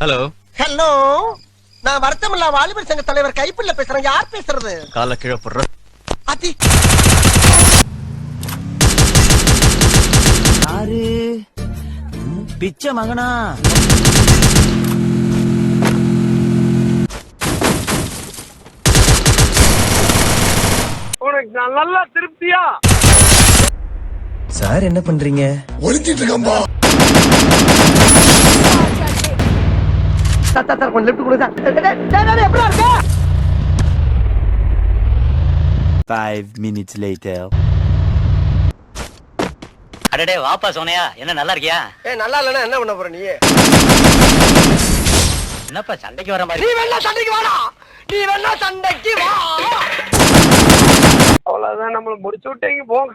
Hello hello, நான் வருத்தமில்லா வாலிபர் சங்க தலைவர் கைப்புள்ள பேசுறேன். யார் பேசுறது? கால கீழே போடுற அதி யாரு பிச்சை மகனா? உனக்கு நல்லா திருப்தியா? சார் என்ன பண்றீங்க? ஒளிச்சிட்டு இருக்கம்பா. சார் கொஞ்சம் லெஃப்ட் கொடுங்க சார். எப்படி இருக்க? 5 minutes later. அடடே வாப்பா சோனையா, என்ன நல்லா இருக்கியா? நல்லா இல்லன்னா என்ன பண்ண போற நீ? என்னப்பா சண்டைக்கு வர மாதிரி? நீ வேணா சண்டைக்கு வாடா, நீ வேணா சண்டைக்கு வா. அவ்வளவுதான், நம்மள முடிச்சு விட்டீங்க போங்க.